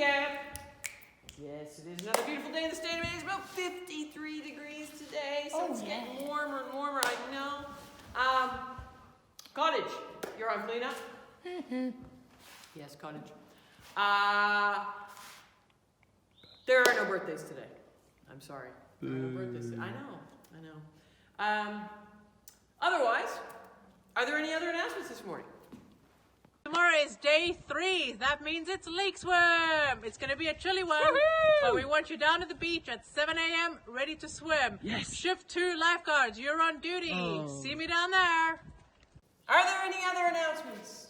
camp. Yes, it is another beautiful day in the state of Maine. It's about 53 degrees today, so it's getting warmer and warmer, I know. Cottage, you're on cleanup? Yes, Cottage. There are no birthdays today. I'm sorry. There are no birthdays today. I know. Otherwise, are there any other announcements this morning? Tomorrow is day 3. That means it's lake swim. It's going to be a chilly one. But we want you down at the beach at 7 a.m. ready to swim. Yes. Shift 2 lifeguards, you're on duty. See me down there. Are there any other announcements?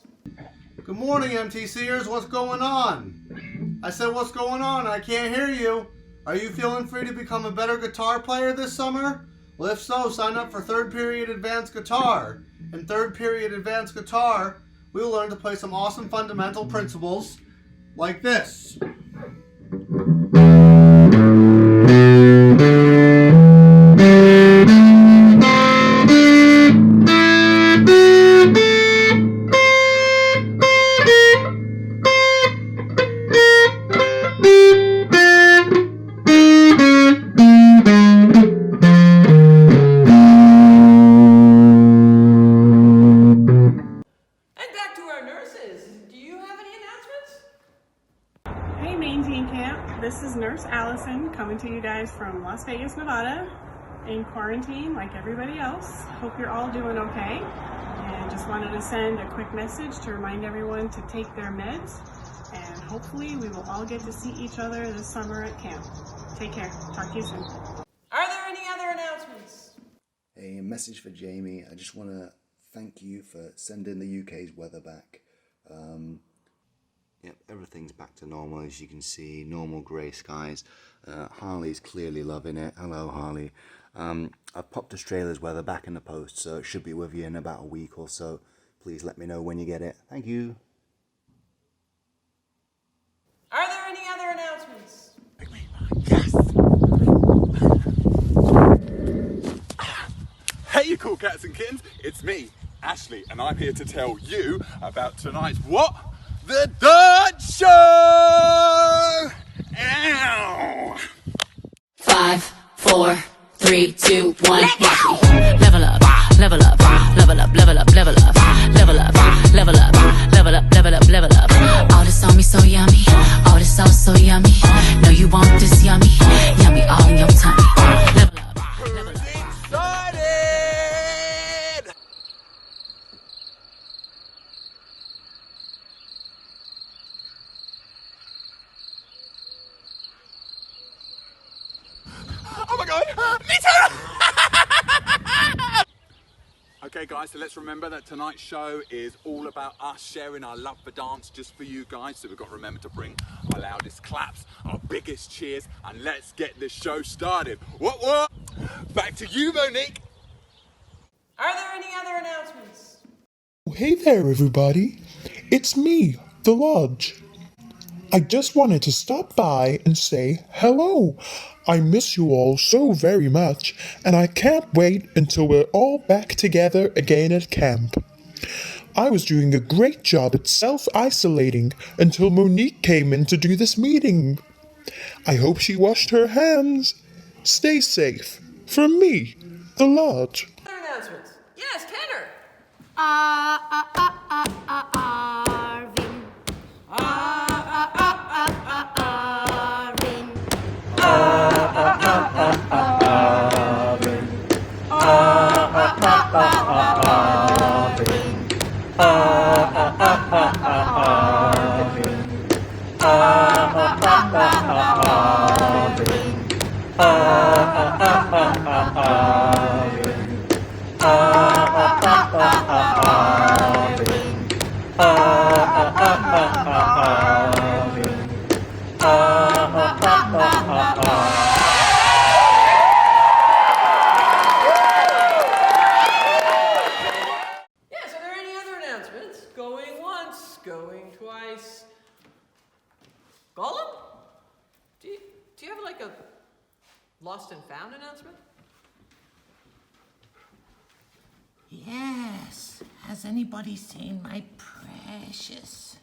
Good morning, MTCers. What's going on? I said, what's going on? I can't hear you. Are you feeling free to become a better guitar player this summer? Well, if so, sign up for Third Period Advanced Guitar. In Third Period Advanced Guitar, we'll learn to play some awesome fundamental principles like this. Hey Maine Teen Camp, this is Nurse Allison coming to you guys from Las Vegas, Nevada, in quarantine like everybody else. Hope you're all doing okay, and just wanted to send a quick message to remind everyone to take their meds, and hopefully we will all get to see each other this summer at camp. Take care. Talk to you soon. Are there any other announcements? Hey, a message for Jamie. I just want to thank you for sending the UK's weather back. Yep, everything's back to normal, as you can see. Normal grey skies. Harley's clearly loving it. Hello, Harley. I've popped Australia's weather back in the post, so it should be with you in about a week or so. Please let me know when you get it. Thank you. Are there any other announcements? Yes! Hey, you cool cats and kittens. It's me, Ashley, and I'm here to tell you about tonight's what? The Dutch Show! Ow! 5, 4, 3, 2, 1. Level up, level up, level up, level up, level up, level up, level up, level up, level up, level up. All this on me so yummy, all this sauce so yummy. No, you want this yummy, yummy all in your tummy. Level up, level up. Excited! Oh my god, me too! Okay guys, so let's remember that tonight's show is all about us sharing our love for dance just for you guys. So we've got to remember to bring our loudest claps, our biggest cheers, and let's get this show started. What? Back to you, Monique. Are there any other announcements? Hey there, everybody. It's me, The Lodge. I just wanted to stop by and say hello. I miss you all so very much, and I can't wait until we're all back together again at camp. I was doing a great job at self-isolating until Monique came in to do this meeting. I hope she washed her hands. Stay safe. From me, The Lodge. Other announcements? Yes, Kenner. Yes, are there any other announcements? Going once, going twice. Gollum? Do you have like a lost and found announcement? Yes. Has anybody seen my precious?